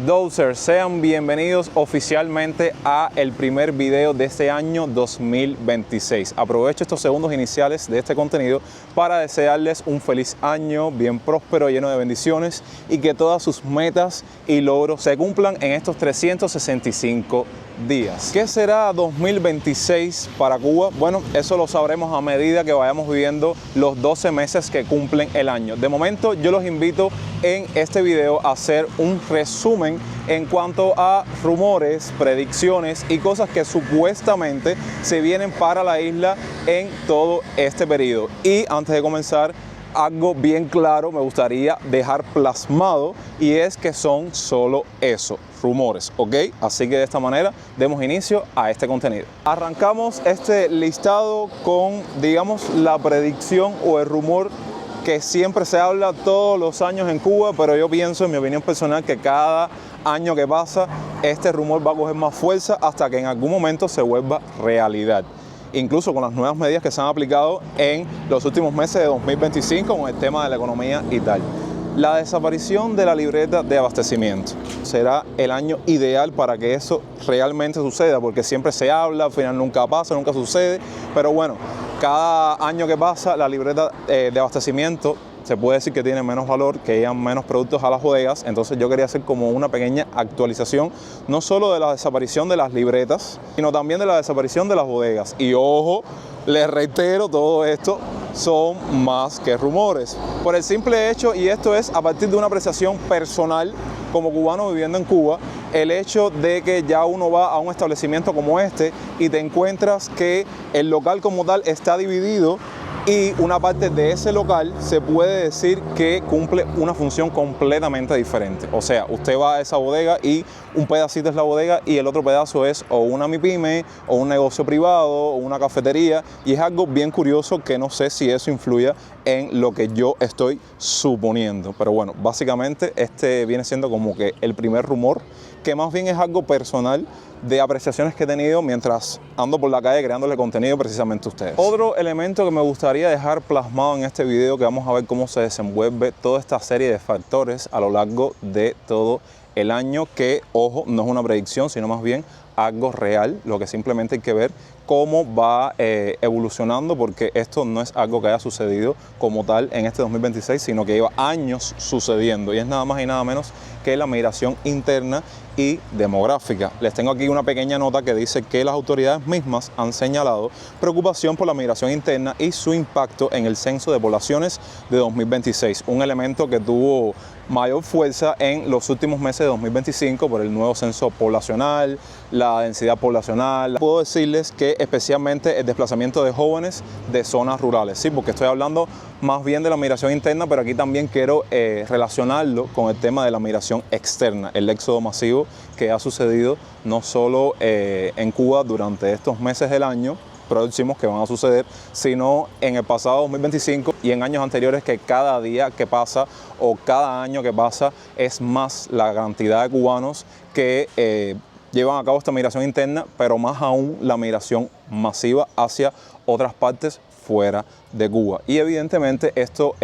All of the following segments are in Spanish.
Dozers, sean bienvenidos oficialmente a el primer video de este año 2026. Aprovecho estos segundos iniciales de este contenido para desearles un feliz año, bien próspero, lleno de bendiciones y que todas sus metas y logros se cumplan en estos 365 días. ¿Qué será 2026 para Cuba? Bueno, eso lo sabremos a medida que vayamos viviendo los 12 meses que cumplen el año. De momento, yo los invito en este video a hacer un resumen en cuanto a rumores, predicciones y cosas que supuestamente se vienen para la isla en todo este periodo. Y antes de comenzar, algo bien claro me gustaría dejar plasmado, y es que son solo eso, rumores, ¿ok? Así que de esta manera demos inicio a este contenido. Arrancamos este listado con, digamos, la predicción o el rumor que siempre se habla todos los años en Cuba, pero yo pienso, en mi opinión personal, que cada año que pasa este rumor va a coger más fuerza hasta que en algún momento se vuelva realidad. Incluso con las nuevas medidas que se han aplicado en los últimos meses de 2025 con el tema de la economía y tal. La desaparición de la libreta de abastecimiento será el año ideal para que eso realmente suceda, porque siempre se habla, al final nunca pasa, nunca sucede, pero bueno, cada año que pasa la libreta de abastecimiento se puede decir que tiene menos valor, que llegan menos productos a las bodegas. Entonces yo quería hacer como una pequeña actualización, no solo de la desaparición de las libretas, sino también de la desaparición de las bodegas. Y ojo, les reitero, todo esto son más que rumores. Por el simple hecho, y esto es a partir de una apreciación personal como cubano viviendo en Cuba, el hecho de que ya uno va a un establecimiento como este y te encuentras que el local como tal está dividido, y una parte de ese local se puede decir que cumple una función completamente diferente. O sea, usted va a esa bodega y un pedacito es la bodega y el otro pedazo es o una MIPYME o un negocio privado o una cafetería, y es algo bien curioso que no sé si eso influya en lo que yo estoy suponiendo. Pero bueno, básicamente este viene siendo como que el primer rumor, que más bien es algo personal de apreciaciones que he tenido mientras ando por la calle creándole contenido precisamente a ustedes. Otro elemento que me gustaría dejar plasmado en este video, que vamos a ver cómo se desenvuelve toda esta serie de factores a lo largo de todo el año, que, ojo, no es una predicción, sino más bien algo real, lo que simplemente hay que ver cómo va evolucionando, porque esto no es algo que haya sucedido como tal en este 2026, sino que lleva años sucediendo, y es nada más y nada menos que la migración interna y demográfica. Les tengo aquí una pequeña nota que dice que las autoridades mismas han señalado preocupación por la migración interna y su impacto en el censo de poblaciones de 2026, un elemento que tuvo mayor fuerza en los últimos meses de 2025 por el nuevo censo poblacional, la densidad poblacional. Puedo decirles que especialmente el desplazamiento de jóvenes de zonas rurales, sí, porque estoy hablando más bien de la migración interna, pero aquí también quiero relacionarlo con el tema de la migración externa, el éxodo masivo que ha sucedido no solo en Cuba durante estos meses del año próximos que van a suceder, sino en el pasado 2025 y en años anteriores, que cada día que pasa o cada año que pasa es más la cantidad de cubanos que llevan a cabo esta migración interna, pero más aún la migración masiva hacia otras partes fuera de Cuba. Y evidentemente esto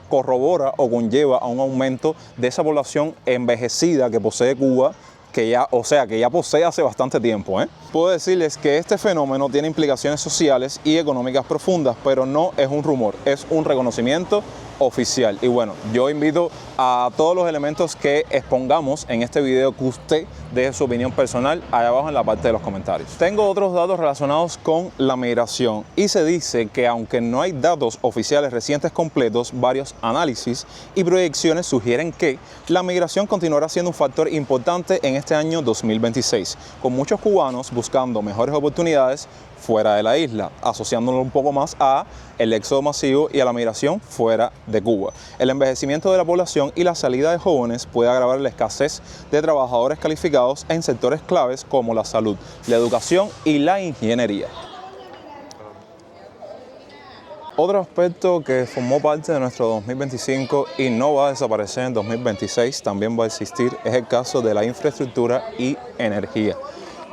corrobora o conlleva a un aumento de esa población envejecida que posee Cuba, que ya posee hace bastante tiempo. Puedo decirles que este fenómeno tiene implicaciones sociales y económicas profundas, pero no es un rumor, es un reconocimiento oficial. Y bueno, yo invito a todos los elementos que expongamos en este video que usted deje su opinión personal allá abajo en la parte de los comentarios. Tengo otros datos relacionados con la migración, y se dice que aunque no hay datos oficiales recientes completos, varios análisis y proyecciones sugieren que la migración continuará siendo un factor importante en este año 2026, con muchos cubanos buscando mejores oportunidades fuera de la isla, asociándolo un poco más a el éxodo masivo y a la migración fuera de Cuba. El envejecimiento de la población y la salida de jóvenes puede agravar la escasez de trabajadores calificados en sectores claves como la salud, la educación y la ingeniería. Otro aspecto que formó parte de nuestro 2025 y no va a desaparecer en 2026, también va a existir, es el caso de la infraestructura y energía,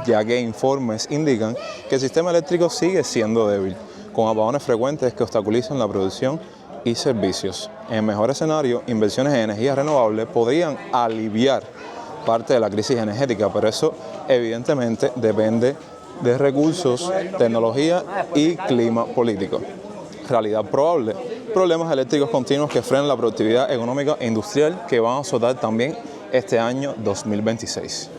ya que informes indican que el sistema eléctrico sigue siendo débil, con apagones frecuentes que obstaculizan la producción y servicios. En el mejor escenario, inversiones en energías renovables podrían aliviar parte de la crisis energética, pero eso evidentemente depende de recursos, tecnología y clima político. Realidad probable: problemas eléctricos continuos que frenan la productividad económica e industrial que van a azotar también este año 2026.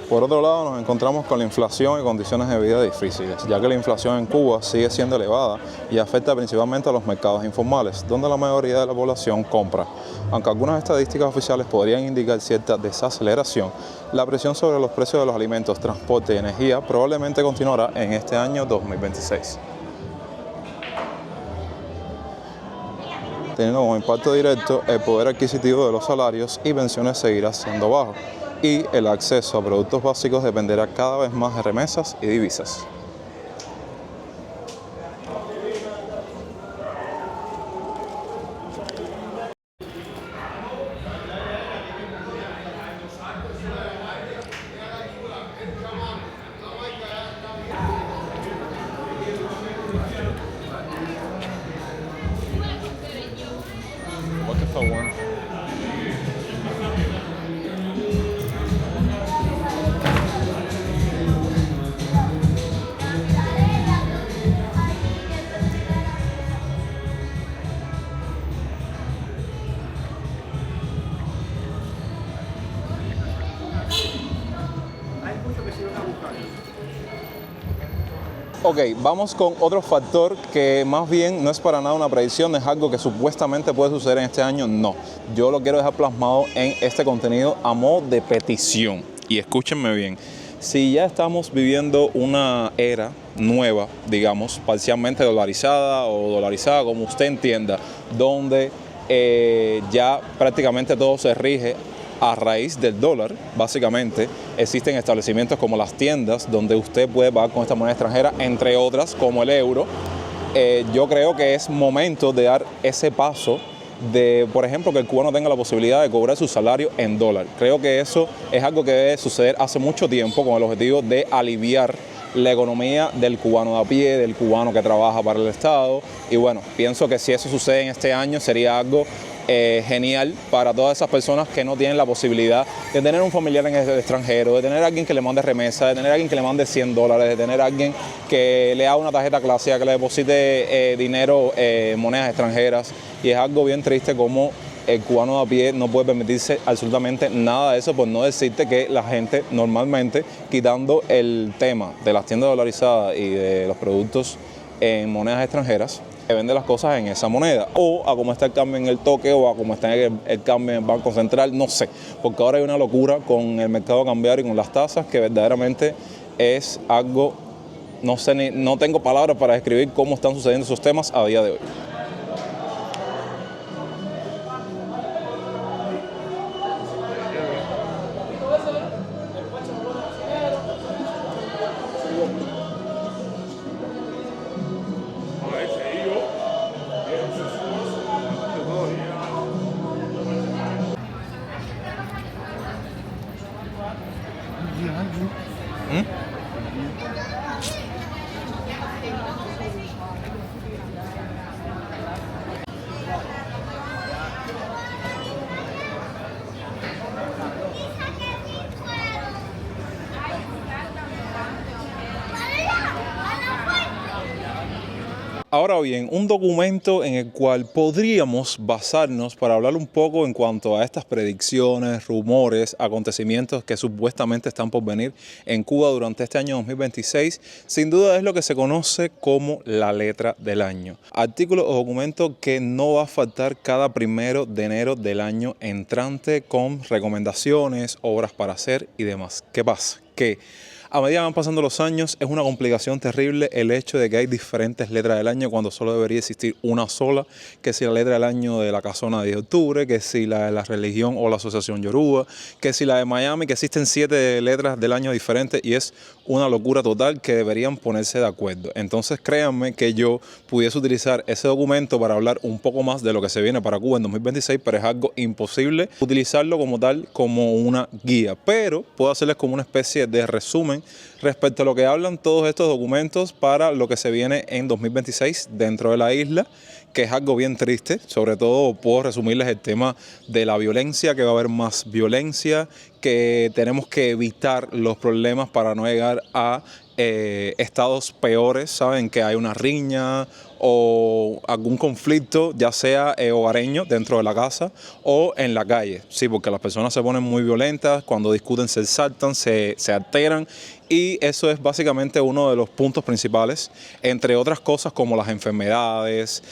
Por otro lado, nos encontramos con la inflación y condiciones de vida difíciles, ya que la inflación en Cuba sigue siendo elevada y afecta principalmente a los mercados informales, donde la mayoría de la población compra. Aunque algunas estadísticas oficiales podrían indicar cierta desaceleración, la presión sobre los precios de los alimentos, transporte y energía probablemente continuará en este año 2026. Teniendo como impacto directo el poder adquisitivo de los salarios y pensiones seguirá siendo bajo, y el acceso a productos básicos dependerá cada vez más de remesas y divisas. What the fuck, one? Ok, vamos con otro factor que más bien no es para nada una predicción, es algo que supuestamente puede suceder en este año. No, yo lo quiero dejar plasmado en este contenido a modo de petición. Y escúchenme bien, si ya estamos viviendo una era nueva, digamos, parcialmente dolarizada o dolarizada, como usted entienda, donde ya prácticamente todo se rige a raíz del dólar, básicamente. Existen establecimientos como las tiendas donde usted puede pagar con esta moneda extranjera, entre otras como el euro. Yo creo que es momento de dar ese paso de, por ejemplo, que el cubano tenga la posibilidad de cobrar su salario en dólar. Creo que eso es algo que debe suceder hace mucho tiempo con el objetivo de aliviar la economía del cubano de a pie, del cubano que trabaja para el Estado. Y bueno, pienso que si eso sucede en este año sería algo genial para todas esas personas que no tienen la posibilidad de tener un familiar en el extranjero, de tener a alguien que le mande remesa, de tener a alguien que le mande $100, de tener a alguien que le haga una tarjeta clásica, que le deposite dinero en monedas extranjeras. Y es algo bien triste como el cubano de a pie no puede permitirse absolutamente nada de eso, por no decirte que la gente normalmente, quitando el tema de las tiendas dolarizadas y de los productos en monedas extranjeras, que vende las cosas en esa moneda, o a como está el cambio en el toque, o a como está el cambio en el Banco Central, no sé, porque ahora hay una locura con el mercado cambiario y con las tasas que verdaderamente es algo, no sé, no tengo palabras para describir cómo están sucediendo esos temas a día de hoy. Ahora bien, un documento en el cual podríamos basarnos para hablar un poco en cuanto a estas predicciones, rumores, acontecimientos que supuestamente están por venir en Cuba durante este año 2026, sin duda es lo que se conoce como la letra del año. Artículo o documento que no va a faltar cada 1 de enero del año entrante con recomendaciones, obras para hacer y demás. ¿Qué pasa? Que a medida que van pasando los años es una complicación terrible el hecho de que hay diferentes letras del año cuando solo debería existir una sola, que si la letra del año de la Casona de octubre, que si la de la religión o la asociación Yoruba, que si la de Miami, que existen 7 letras del año diferentes y es una locura total que deberían ponerse de acuerdo. Entonces créanme que yo pudiese utilizar ese documento para hablar un poco más de lo que se viene para Cuba en 2026, pero es algo imposible utilizarlo como tal, como una guía, pero puedo hacerles como una especie de resumen respecto a lo que hablan todos estos documentos para lo que se viene en 2026 dentro de la isla, que es algo bien triste. Sobre todo puedo resumirles el tema de la violencia, que va a haber más violencia, que tenemos que evitar los problemas para no llegar a estados peores, ¿saben? Que hay una riña o algún conflicto, ya sea hogareño dentro de la casa o en la calle. Sí, porque las personas se ponen muy violentas, cuando discuten se exaltan, se alteran, y eso es básicamente uno de los puntos principales, entre otras cosas como las enfermedades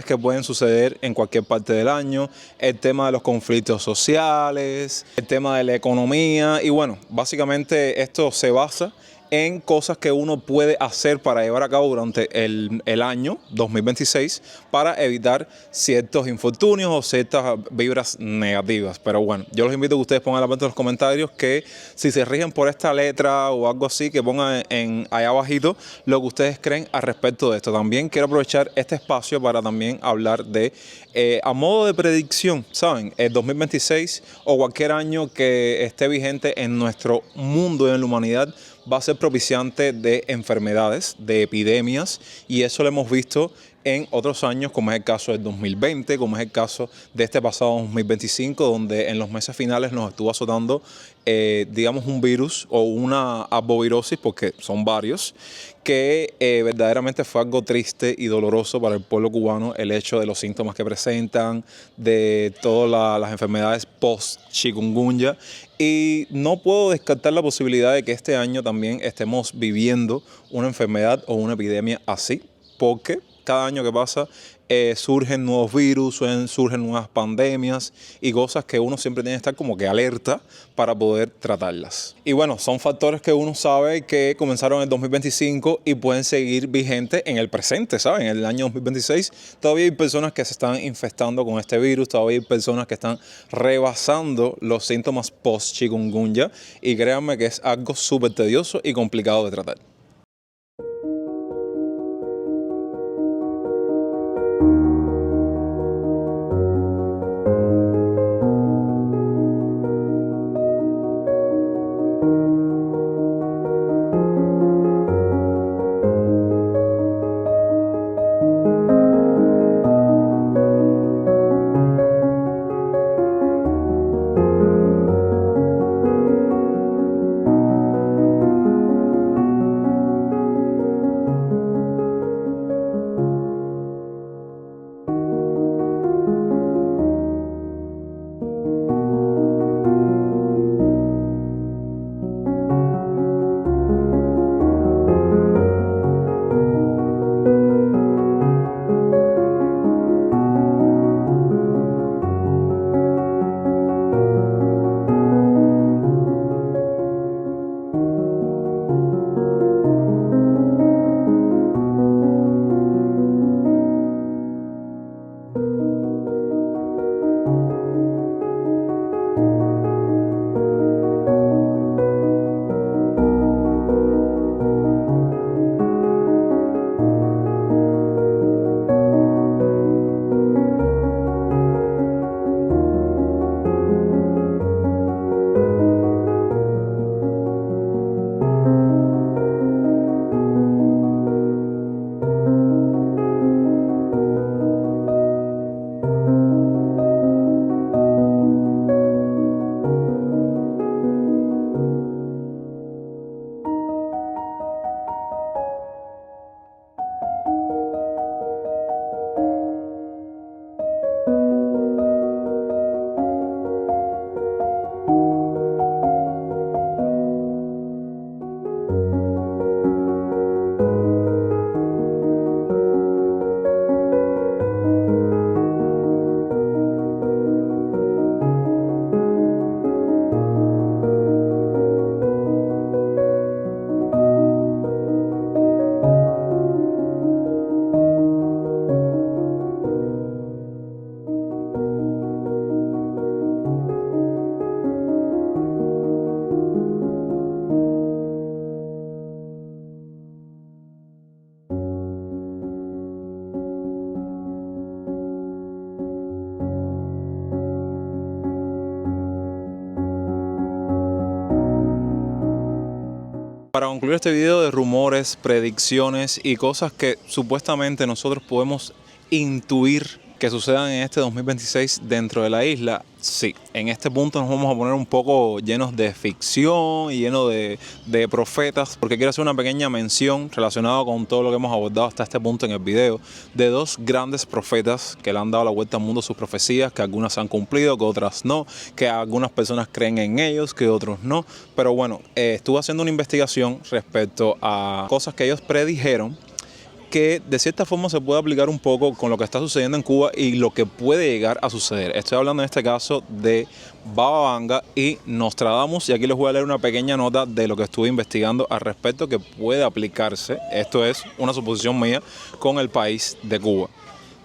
que pueden suceder en cualquier parte del año, el tema de los conflictos sociales, el tema de la economía, y bueno, básicamente esto se basa en cosas que uno puede hacer para llevar a cabo durante el año 2026 para evitar ciertos infortunios o ciertas vibras negativas. Pero bueno, yo los invito a que ustedes pongan en los comentarios que si se rigen por esta letra o algo así, que pongan allá abajito lo que ustedes creen al respecto de esto. También quiero aprovechar este espacio para también hablar de, a modo de predicción, ¿saben? El 2026 o cualquier año que esté vigente en nuestro mundo y en la humanidad va a ser propiciante de enfermedades, de epidemias, y eso lo hemos visto en otros años, como es el caso del 2020, como es el caso de este pasado 2025, donde en los meses finales nos estuvo azotando, digamos, un virus o una arbovirosis, porque son varios, que verdaderamente fue algo triste y doloroso para el pueblo cubano, el hecho de los síntomas que presentan, de todas las enfermedades post-chikungunya, y no puedo descartar la posibilidad de que este año también estemos viviendo una enfermedad o una epidemia así, porque cada año que pasa surgen nuevos virus, surgen nuevas pandemias y cosas que uno siempre tiene que estar como que alerta para poder tratarlas. Y bueno, son factores que uno sabe que comenzaron en el 2025 y pueden seguir vigentes en el presente, ¿saben? En el año 2026 todavía hay personas que se están infectando con este virus, todavía hay personas que están rebasando los síntomas post-chikungunya, y créanme que es algo súper tedioso y complicado de tratar. Para concluir este video de rumores, predicciones y cosas que supuestamente nosotros podemos intuir que sucedan en este 2026 dentro de la isla, sí, en este punto nos vamos a poner un poco llenos de ficción y llenos de profetas, porque quiero hacer una pequeña mención relacionada con todo lo que hemos abordado hasta este punto en el video, de dos grandes profetas que le han dado la vuelta al mundo sus profecías, que algunas se han cumplido, que otras no, que algunas personas creen en ellos, que otros no, pero bueno, estuve haciendo una investigación respecto a cosas que ellos predijeron, que de cierta forma se puede aplicar un poco con lo que está sucediendo en Cuba y lo que puede llegar a suceder. Estoy hablando en este caso de Baba Vanga y Nostradamus, y aquí les voy a leer una pequeña nota de lo que estuve investigando al respecto que puede aplicarse, esto es una suposición mía, con el país de Cuba.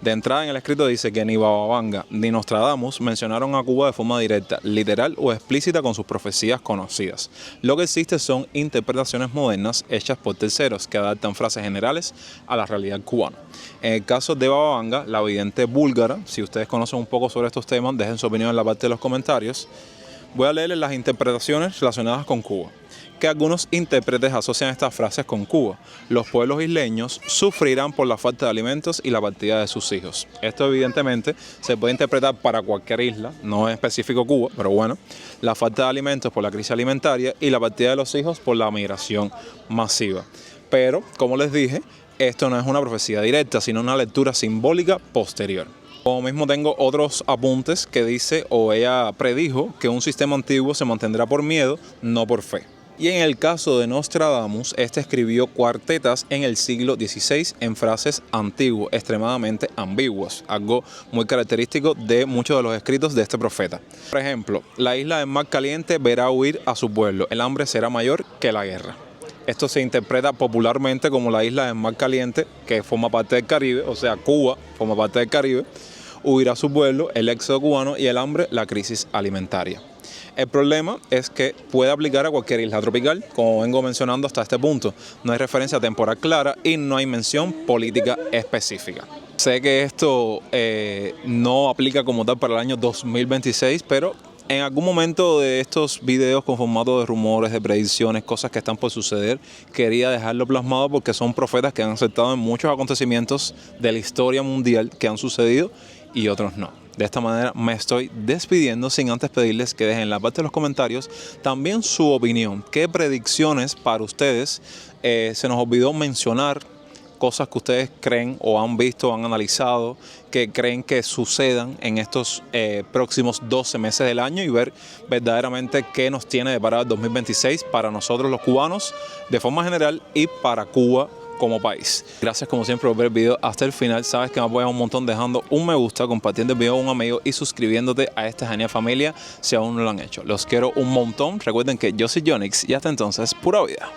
De entrada en el escrito dice que ni Baba Vanga ni Nostradamus mencionaron a Cuba de forma directa, literal o explícita con sus profecías conocidas. Lo que existe son interpretaciones modernas hechas por terceros que adaptan frases generales a la realidad cubana. En el caso de Baba Vanga, la vidente búlgara, si ustedes conocen un poco sobre estos temas, dejen su opinión en la parte de los comentarios. Voy a leerles las interpretaciones relacionadas con Cuba, que algunos intérpretes asocian estas frases con Cuba. Los pueblos isleños sufrirán por la falta de alimentos y la partida de sus hijos. Esto evidentemente se puede interpretar para cualquier isla, no es específico Cuba, pero bueno. La falta de alimentos por la crisis alimentaria y la partida de los hijos por la migración masiva. Pero, como les dije, esto no es una profecía directa, sino una lectura simbólica posterior. Como mismo tengo otros apuntes que dice o ella predijo que un sistema antiguo se mantendrá por miedo, no por fe. Y en el caso de Nostradamus, este escribió cuartetas en el siglo XVI en frases antiguas, extremadamente ambiguas, algo muy característico de muchos de los escritos de este profeta. Por ejemplo, la isla del mar caliente verá huir a su pueblo, el hambre será mayor que la guerra. Esto se interpreta popularmente como la isla del mar caliente, que forma parte del Caribe, o sea, Cuba forma parte del Caribe, huirá a su pueblo, el éxodo cubano y el hambre, la crisis alimentaria. El problema es que puede aplicar a cualquier isla tropical, como vengo mencionando hasta este punto. No hay referencia temporal clara y no hay mención política específica. Sé que esto no aplica como tal para el año 2026, pero en algún momento de estos videos con formato de rumores, de predicciones, cosas que están por suceder, quería dejarlo plasmado porque son profetas que han acertado en muchos acontecimientos de la historia mundial que han sucedido y otros no. De esta manera me estoy despidiendo sin antes pedirles que dejen en la parte de los comentarios también su opinión. ¿Qué predicciones para ustedes se nos olvidó mencionar? Cosas que ustedes creen o han visto, han analizado, que creen que sucedan en estos próximos 12 meses del año y ver verdaderamente qué nos tiene deparado el 2026 para nosotros los cubanos de forma general y para Cuba como país. Gracias como siempre por ver el video hasta el final. Sabes que me apoyas un montón dejando un me gusta, compartiendo el video con un amigo y suscribiéndote a esta genial familia si aún no lo han hecho. Los quiero un montón. Recuerden que yo soy Jonix y hasta entonces, pura vida.